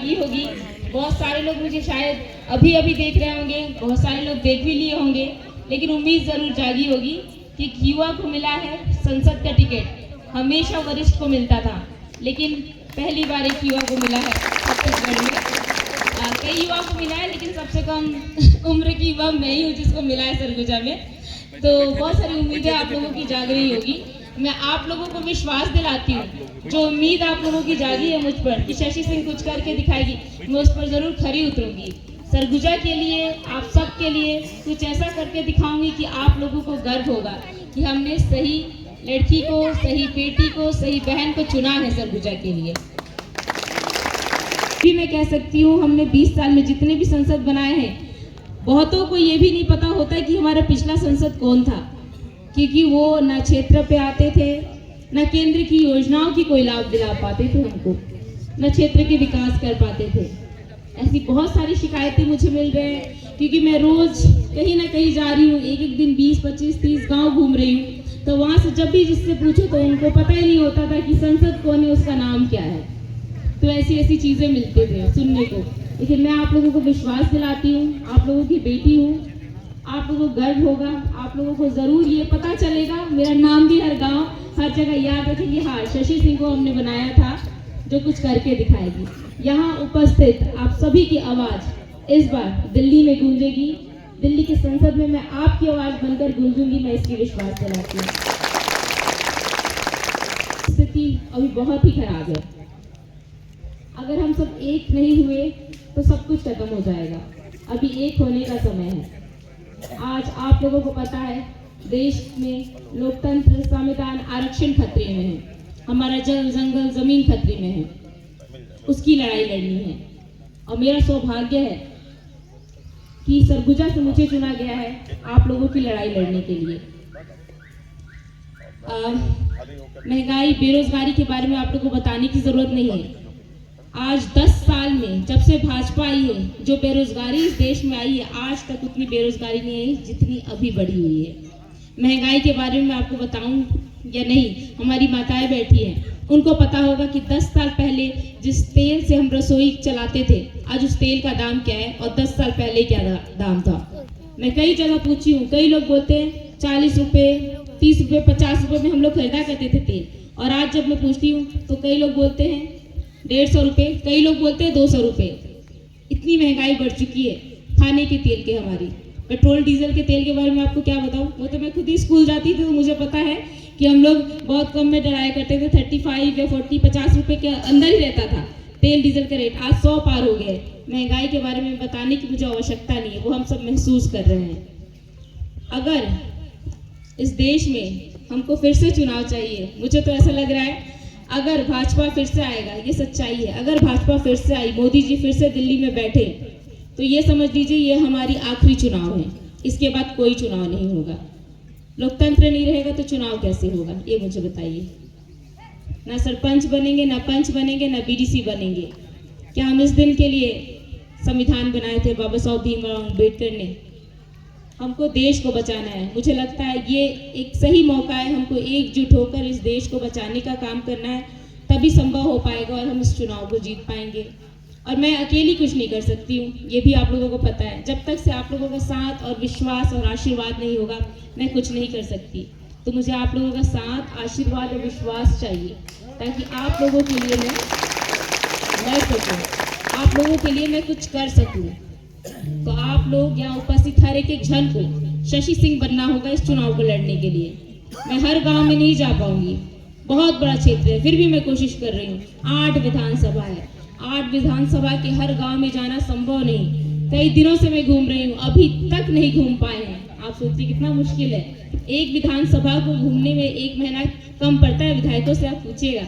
जागी होगी। बहुत सारे लोग मुझे शायद अभी अभी देख रहे होंगे, बहुत सारे लोग देख भी लिए होंगे, लेकिन उम्मीद जरूर जागी होगी कि युवा को मिला है संसद का टिकट। हमेशा वरिष्ठ को मिलता था, लेकिन पहली बार एक युवा को मिला है छत्तीसगढ़ में। कई युवा को मिला है, लेकिन सबसे कम उम्र की युवा मैं ही हूँ जिसको मिला है सरगुजा में। तो बहुत सारी उम्मीदें आप लोगों की जाग रही होगी। मैं आप लोगों को विश्वास दिलाती हूँ, जो उम्मीद आप लोगों की जागी है मुझ पर कि शशि सिंह कुछ करके दिखाएगी, मैं उस पर जरूर खरी उतरूंगी। सरगुजा के लिए, आप सब के लिए कुछ ऐसा करके दिखाऊंगी कि आप लोगों को गर्व होगा कि हमने सही लड़की को, सही बेटी को, सही बहन को चुना है सरगुजा के लिए। भी मैं कह सकती हूँ, हमने 20 साल में जितने भी संसद बनाए हैं, बहुतों को ये भी नहीं पता होता कि हमारा पिछला संसद कौन था, क्योंकि वो ना क्षेत्र पे आते थे, ना केंद्र की योजनाओं की कोई लाभ दिला पाते थे हमको, ना क्षेत्र के विकास कर पाते थे। ऐसी बहुत सारी शिकायतें मुझे मिल रहे हैं, क्योंकि मैं रोज कहीं ना कहीं जा रही हूँ, एक एक दिन 20, 25, 30 गांव घूम रही हूँ। तो वहाँ से जब भी जिससे पूछो तो उनको पता ही नहीं होता था कि संसद कौन है, उसका नाम क्या है। तो ऐसी ऐसी चीजें मिलती थे सुनने को। लेकिन मैं आप लोगों को विश्वास दिलाती हूँ, आप लोगों की बेटी हूँ, आप लोगों को गर्व होगा, आप लोगों को जरूर ये पता चलेगा, मेरा नाम भी हर गांव हर जगह याद रखेंगे, हाँ शशि सिंह को हमने बनाया था जो कुछ करके दिखाएगी। यहाँ उपस्थित आप सभी की आवाज इस बार दिल्ली में गूंजेगी। दिल्ली की संसद में मैं आपकी आवाज बनकर गूंजूंगी, मैं इसकी विश्वास दिलाती हूँ। स्थिति अभी बहुत ही खराब है। अगर हम सब एक नहीं हुए तो सब कुछ खत्म हो जाएगा। अभी एक होने का समय है। आज आप लोगों को पता है, देश में लोकतंत्र, संविधान, आरक्षण खतरे में है, हमारा जल, जंगल, जमीन खतरे में है। उसकी लड़ाई लड़नी है और मेरा सौभाग्य है कि सरगुजा से मुझे चुना गया है आप लोगों की लड़ाई लड़ने के लिए। महंगाई, बेरोजगारी के बारे में आप लोगों को बताने की जरूरत नहीं है। आज 10 साल में जब से भाजपा आई है, जो बेरोजगारी इस देश में आई है, आज तक उतनी बेरोजगारी नहीं आई जितनी अभी बढ़ी हुई है। महंगाई के बारे में मैं आपको बताऊं या नहीं, हमारी माताएं बैठी हैं, उनको पता होगा कि 10 साल पहले जिस तेल से हम रसोई चलाते थे, आज उस तेल का दाम क्या है और 10 साल पहले क्या दाम था। मैं कई जगह पूछी हूँ, कई लोग बोलते हैं 40 रुपये, 30 रुपये, 50 रुपये में हम लोग खरीदा करते थे तेल, और आज जब मैं पूछती हूँ तो कई लोग बोलते हैं 150 रुपये, कई लोग बोलते हैं 200 रुपये। इतनी महंगाई बढ़ चुकी है खाने के तेल के, हमारी पेट्रोल डीजल के तेल के बारे में आपको क्या बताऊं। वो तो मैं खुद ही स्कूल जाती थी तो मुझे पता है कि हम लोग बहुत कम में डराया करते थे, 35 या 40, 50 रुपये के अंदर ही रहता था तेल डीजल का रेट। आज 100 पार हो गए। महंगाई के बारे में बताने की मुझे आवश्यकता नहीं है, वो हम सब महसूस कर रहे हैं। अगर इस देश में हमको फिर से चुनाव चाहिए, मुझे तो ऐसा लग रहा है अगर भाजपा फिर से आएगा, ये सच्चाई है, अगर भाजपा फिर से आई, मोदी जी फिर से दिल्ली में बैठे, तो ये समझ लीजिए ये हमारी आखिरी चुनाव है। इसके बाद कोई चुनाव नहीं होगा। लोकतंत्र नहीं रहेगा तो चुनाव कैसे होगा, ये मुझे बताइए। ना सरपंच बनेंगे, ना पंच बनेंगे, ना बीडीसी बनेंगे। क्या हम इस दिन के लिए संविधान बनाए थे? बाबा साहब भीमराव अम्बेडकर ने। हमको देश को बचाना है। मुझे लगता है ये एक सही मौका है, हमको एकजुट होकर इस देश को बचाने का काम करना है, तभी संभव हो पाएगा और हम इस चुनाव को जीत पाएंगे। और मैं अकेली कुछ नहीं कर सकती हूँ, ये भी आप लोगों को पता है। जब तक से आप लोगों का साथ और विश्वास और आशीर्वाद नहीं होगा, मैं कुछ नहीं कर सकती। तो मुझे आप लोगों का साथ, आशीर्वाद और विश्वास चाहिए, ताकि आप लोगों के लिए मैं लड़ सकूँ, आप लोगों के लिए मैं कुछ कर सकूँ। तो आप लोग यहाँ उपस्थित हर एक जन को शशि सिंह बनना होगा इस चुनाव को लड़ने के लिए। मैं हर गांव में नहीं जा पाऊंगी, बहुत बड़ा क्षेत्र है, फिर भी मैं कोशिश कर रही हूँ। 8 विधानसभा है, 8 विधानसभा के हर गांव में जाना संभव नहीं। कई दिनों से मैं घूम रही हूँ, अभी तक नहीं घूम पाए हैं। आप सोचिए कितना मुश्किल है। एक विधानसभा को घूमने में 1 महीना कम पड़ता है, विधायकों से आप पूछिएगा।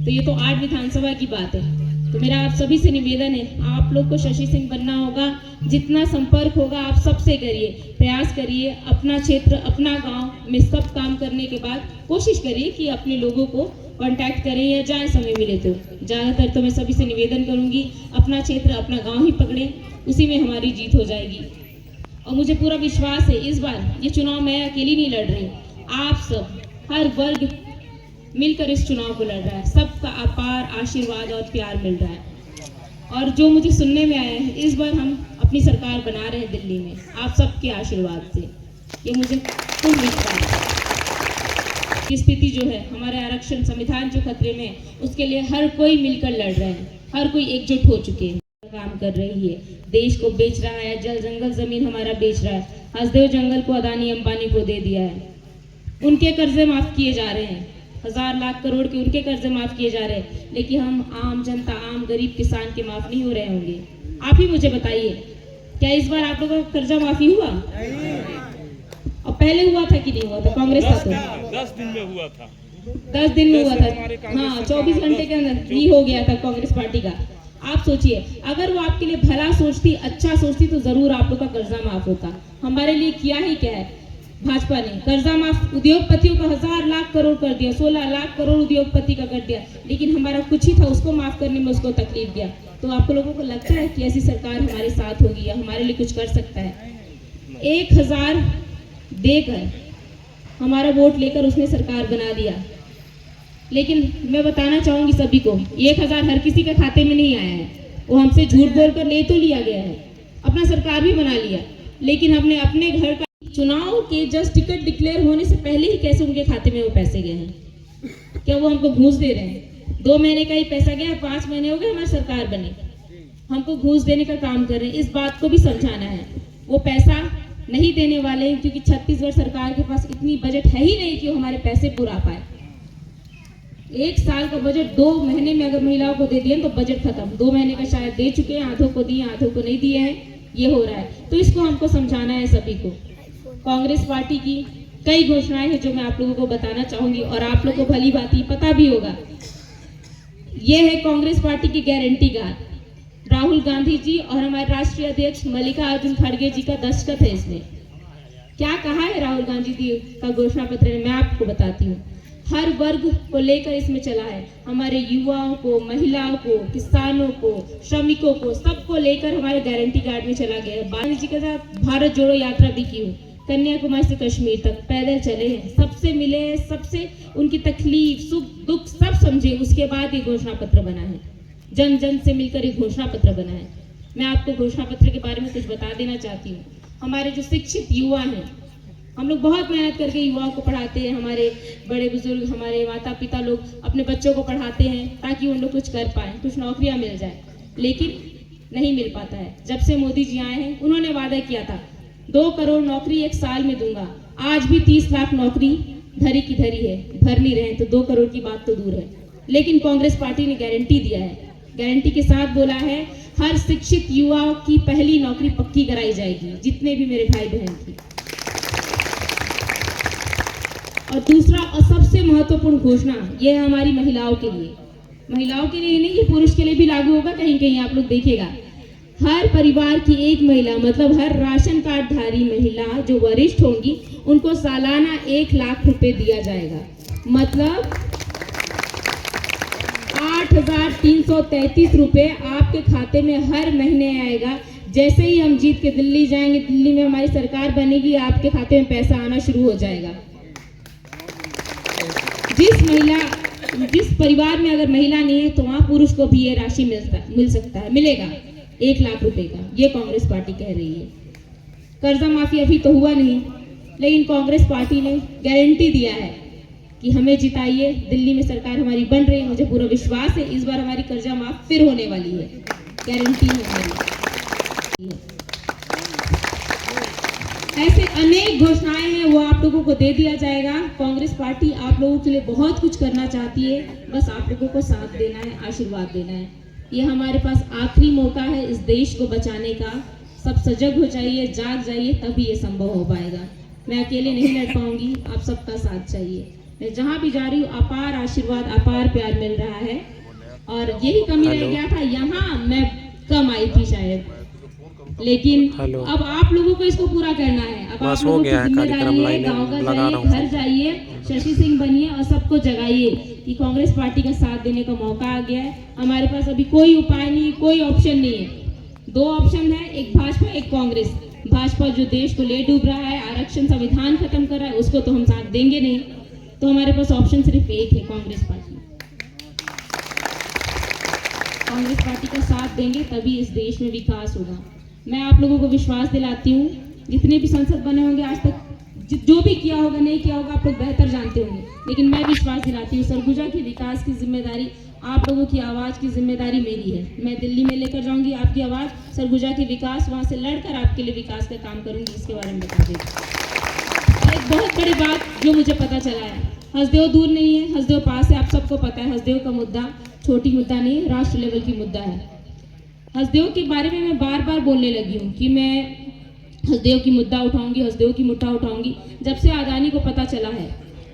तो ये तो 8 विधानसभा की बात है। तो मेरा आप सभी से निवेदन है, आप लोग को शशि सिंह बनना होगा। जितना संपर्क होगा आप सबसे करिए, प्रयास करिए। अपना क्षेत्र, अपना गांव में सब काम करने के बाद कोशिश करिए कि अपने लोगों को कांटेक्ट करें या जाए समय मिले तो। ज़्यादातर तो मैं सभी से निवेदन करूंगी, अपना क्षेत्र, अपना गाँव ही पकड़ें, उसी में हमारी जीत हो जाएगी। और मुझे पूरा विश्वास है इस बार ये चुनाव मैं अकेली नहीं लड़ रही हूँ, आप सब, हर वर्ग मिलकर इस चुनाव को लड़ रहा है। सबका अपार आशीर्वाद और प्यार मिल रहा है। और जो मुझे सुनने में आया है, इस बार हम अपनी सरकार बना रहे हैं दिल्ली में आप सबके आशीर्वाद से। ये मुझे पूर्ण विश्वास है। की स्थिति जो है, हमारे आरक्षण संविधान जो खतरे में है, उसके लिए हर कोई मिलकर लड़ रहे हैं, हर कोई एकजुट हो चुके हैं, काम कर रही है, देश को बेच रहा है, जल जंगल जमीन हमारा बेच रहा है, हसदेव जंगल को अदानी अंबानी को दे दिया है, उनके कर्जे माफ किए जा रहे हैं, 1000 लाख करोड़ के उनके कर्जे माफ किए जा रहे हैं, लेकिन हम आम जनता, आम गरीब किसान के माफ नहीं हो रहे होंगे। आप ही मुझे बताइए, क्या इस बार आप लोगों का कर्जा माफी हुआ? और पहले हुआ था कि नहीं हुआ था? कांग्रेस का तो 10 दिन में हुआ था, 10 दिन में हुआ था। हाँ, 24 घंटे के अंदर ही हो गया था कांग्रेस पार्टी का। आप सोचिए, अगर वो आपके लिए भला सोचती, अच्छा सोचती, तो जरूर आप लोग का कर्जा माफ होता। हमारे लिए किया ही क्या है भाजपा ने? कर्जा माफ, उद्योगपतियों का 1000 लाख करोड़ कर दिया, 16 लाख करोड़ उद्योगपति का कर दिया, लेकिन हमारा कुछ ही था, उसको माफ करने में उसको तकलीफ दिया। तो आप लोगों को लगता है कि ऐसी सरकार हमारे साथ होगी या हमारे लिए कुछ कर सकता है? 1000 देकर, हमारा वोट लेकर उसने सरकार बना दिया, लेकिन मैं बताना चाहूंगी सभी को, 1000 हर किसी के खाते में नहीं आया है। वो हमसे झूठ बोलकर ले तो लिया गया है, अपना सरकार भी बना लिया, लेकिन हमने अपने घर का चुनाव के जस्ट टिकट डिक्लेयर होने से पहले ही कैसे उनके खाते में वो पैसे गए हैं? क्या वो हमको घूस दे रहे हैं? 2 महीने का ही पैसा गया, 5 महीने हो गए हमारी सरकार बने, हमको घूस देने का काम कर रहे हैं। इस बात को भी समझाना है। वो पैसा नहीं देने वाले हैं, क्योंकि छत्तीसगढ़ सरकार के पास इतनी बजट है ही नहीं कि वो हमारे पैसे पूरा पाए। 1 साल का बजट 2 महीने में अगर महिलाओं को दे दिए तो बजट खत्म। 2 महीने का शायद दे चुके हैं, आधों को दिए, आधों को नहीं दिए हैं, ये हो रहा है। तो इसको हमको समझाना है सभी को। कांग्रेस पार्टी की कई घोषणाएं हैं जो मैं आप लोगों को बताना चाहूंगी, और आप लोगों को भली बात ही पता भी होगा। ये है कांग्रेस पार्टी की गारंटी कार्ड। राहुल गांधी जी और हमारे राष्ट्रीय अध्यक्ष मल्लिकार्जुन खड़गे जी का दस्तखत है इसमें। क्या कहा है राहुल गांधी जी का घोषणा पत्र में, मैं आपको बताती हूँ। हर वर्ग को लेकर इसमें चला है, हमारे युवाओं को, महिलाओं को, किसानों को, श्रमिकों को, सबको लेकर हमारे गारंटी कार्ड में चला गया है। गांधी जी के साथ भारत जोड़ो यात्रा भी की हूँ, कन्याकुमारी से कश्मीर तक पैदल चले हैं, सबसे मिले हैं, सबसे उनकी तकलीफ, सुख, दुख सब समझे, उसके बाद ये घोषणा पत्र बना है। जन जन से मिलकर ये घोषणा पत्र बना है। मैं आपको घोषणा पत्र के बारे में कुछ बता देना चाहती हूँ। हमारे जो शिक्षित युवा हैं, हम लोग बहुत मेहनत करके युवाओं को पढ़ाते हैं, हमारे बड़े बुजुर्ग, हमारे माता पिता लोग अपने बच्चों को पढ़ाते हैं ताकि उन लोग कुछ कर पाएँ, कुछ नौकरियाँ मिल जाए, लेकिन नहीं मिल पाता है। जब से मोदी जी आए हैं, उन्होंने वादा किया था 2 करोड़ नौकरी 1 साल में दूंगा। आज भी 30 लाख नौकरी धरी की धरी है, भर नहीं रहे, तो 2 करोड़ की बात तो दूर है। लेकिन कांग्रेस पार्टी ने गारंटी दिया है, गारंटी के साथ बोला है हर शिक्षित युवा की पहली नौकरी पक्की कराई जाएगी, जितने भी मेरे भाई बहन थे। और दूसरा और सबसे महत्वपूर्ण घोषणा ये है हमारी महिलाओं के लिए। महिलाओं के लिए नहीं, ये पुरुष के लिए भी लागू होगा, कहीं कहीं आप लोग देखिएगा। हर परिवार की एक महिला, मतलब हर राशन कार्ड धारी महिला जो वरिष्ठ होंगी, उनको सालाना 1 लाख रुपए दिया जाएगा। मतलब 8,333 रुपए आपके खाते में हर महीने आएगा। जैसे ही हम जीत के दिल्ली जाएंगे, दिल्ली में हमारी सरकार बनेगी, आपके खाते में पैसा आना शुरू हो जाएगा। जिस परिवार में अगर महिला नहीं है, तो वहाँ पुरुष को भी ये राशि मिल सकता है, मिलेगा 1 लाख रुपए का। ये कांग्रेस पार्टी कह रही है। कर्जा माफी अभी तो हुआ नहीं, लेकिन कांग्रेस पार्टी ने गारंटी दिया है कि हमें जिताइए, दिल्ली में सरकार हमारी बन रही है। मुझे पूरा विश्वास है इस बार हमारी कर्जा माफ फिर होने वाली है, गारंटी है हमारी। ऐसे अनेक घोषणाएं हैं, वो आप लोगों को दे दिया जाएगा। कांग्रेस पार्टी आप लोगों के लिए बहुत कुछ करना चाहती है, बस आप लोगों को साथ देना है, आशीर्वाद देना है। ये हमारे पास आखिरी मौका है इस देश को बचाने का। सब सजग हो जाइए, जाग जाइए, तभी ये संभव हो पाएगा। मैं अकेले नहीं लड़ पाऊंगी, आप सबका साथ चाहिए। मैं जहाँ भी जा रही हूँ, अपार आशीर्वाद, अपार प्यार मिल रहा है, और यही कमी रह गया था, यहाँ मैं कम आई थी शायद, लेकिन अब आप लोगों को इसको पूरा करना है। अब आप लोगों की जिम्मेदारी है, गाँव का जाइए, घर जाइए, शशि सिंह बनिए और सबको जगाइए कि कांग्रेस पार्टी का साथ देने का मौका आ गया है। हमारे पास अभी कोई उपाय नहीं, कोई ऑप्शन नहीं है। 2 ऑप्शन है, एक भाजपा, एक कांग्रेस। भाजपा जो देश को ले डूब रहा है, आरक्षण संविधान खत्म कर रहा है, उसको तो हम साथ देंगे नहीं। तो हमारे पास ऑप्शन सिर्फ एक है, कांग्रेस पार्टी। कांग्रेस पार्टी का साथ देंगे तभी इस देश में विकास होगा। मैं आप लोगों को विश्वास दिलाती हूँ, जितने भी संसद बने होंगे आज तक जो भी किया होगा नहीं किया होगा आप लोग बेहतर जानते होंगे, लेकिन मैं विश्वास दिलाती हूँ सरगुजा के विकास की जिम्मेदारी आप लोगों की आवाज़ की जिम्मेदारी मेरी है। मैं दिल्ली में लेकर जाऊंगी आपकी आवाज़, सरगुजा के विकास, वहाँ से लड़कर आपके लिए विकास का काम करूंगी, इसके बारे में बता देंगे। और एक बहुत बड़ी बात जो मुझे पता चला है, हसदेव दूर नहीं है, हसदेव पास है। आप सबको पता है हसदेव का मुद्दा छोटी मुद्दा नहीं है, राष्ट्र लेवल की मुद्दा है। हसदेव के बारे में मैं बार बार बोलने लगी हूँ कि मैं हसदेव की मुद्दा उठाऊंगी, हसदेव की मुद्दा उठाऊंगी। जब से अदानी को पता चला है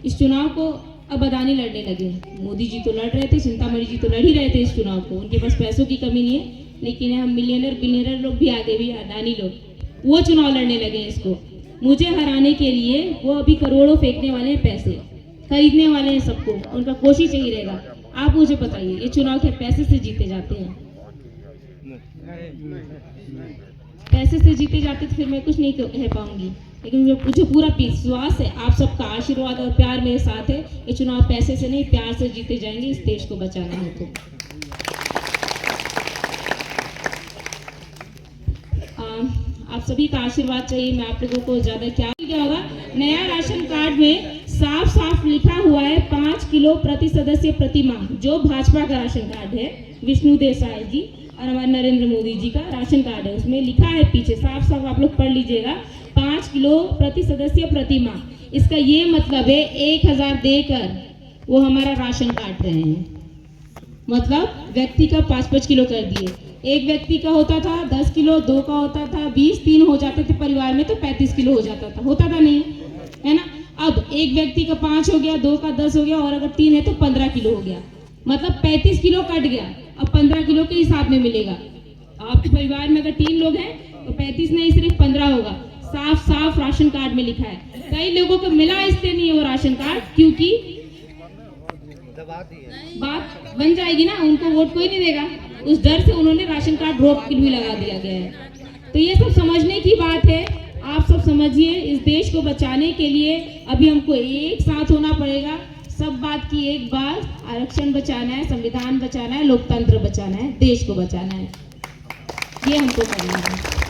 इस चुनाव को, अब अदानी लड़ने लगे। मोदी जी तो लड़ रहे थे, चिंतामणि जी तो लड़ ही रहे थे इस चुनाव को, उनके पास पैसों की कमी नहीं है, लेकिन हम मिलियनर बिलियनर लोग भी आगे भी, अदानी लोग, वो चुनाव लड़ने लगे इसको मुझे हराने के लिए। वो अभी करोड़ों फेंकने वाले हैं, पैसे खरीदने वाले हैं सबको, उनका कोशिश यही रहेगा। आप मुझे बताइए ये चुनाव के पैसे से जीते जाते हैं? पैसे से जीते जाते तो फिर मैं कुछ नहीं कह पाऊंगी, लेकिन मुझे पूरा विश्वास है, आप सबका आशीर्वाद और प्यार मेरे साथ है। ये चुनाव पैसे से नहीं प्यार से जीते जाएंगे, इस देश को बचाना है तो। आप सभी का आशीर्वाद चाहिए, मैं आप लोगों को ज्यादा क्या होगा। नया राशन कार्ड में साफ साफ लिखा हुआ है 5 किलो प्रति सदस्य प्रति माह, जो भाजपा का राशन कार्ड है, विष्णु देसाई जी और हमारे नरेंद्र मोदी जी का राशन कार्ड है, उसमें लिखा है पीछे साफ साफ, आप लोग पढ़ लीजिएगा, 5 किलो प्रति सदस्य प्रति माह। इसका ये मतलब है 1000 देकर वो हमारा राशन काट रहे हैं, मतलब व्यक्ति का 5-5 किलो कर दिए। एक व्यक्ति का होता था 10 किलो, 2 का होता था 20, 3 हो जाते थे परिवार में तो 35 किलो हो जाता था, होता था नहीं है ना। अब एक व्यक्ति का 5 हो गया, 2 का 10 हो गया, और अगर 3 है तो 15 किलो हो गया, मतलब 35 किलो कट गया। अब 15 किलो के हिसाब में मिलेगा। आपके परिवार में अगर 3 लोग हैं तो 35 नहीं सिर्फ 15 होगा, साफ साफ राशन कार्ड में लिखा है। कई लोगों को मिला इसलिए नहीं है वो राशन कार्ड, क्योंकि बात बन जाएगी ना, उनको वोट कोई नहीं देगा, उस डर से उन्होंने राशन कार्ड रोक भी लगा दिया गया है। तो ये सब समझने की बात है, आप सब समझिए। इस देश को बचाने के लिए अभी हमको एक साथ होना पड़ेगा, सब बात की एक बात, आरक्षण बचाना है, संविधान बचाना है, लोकतंत्र बचाना है, देश को बचाना है, ये हमको करना है।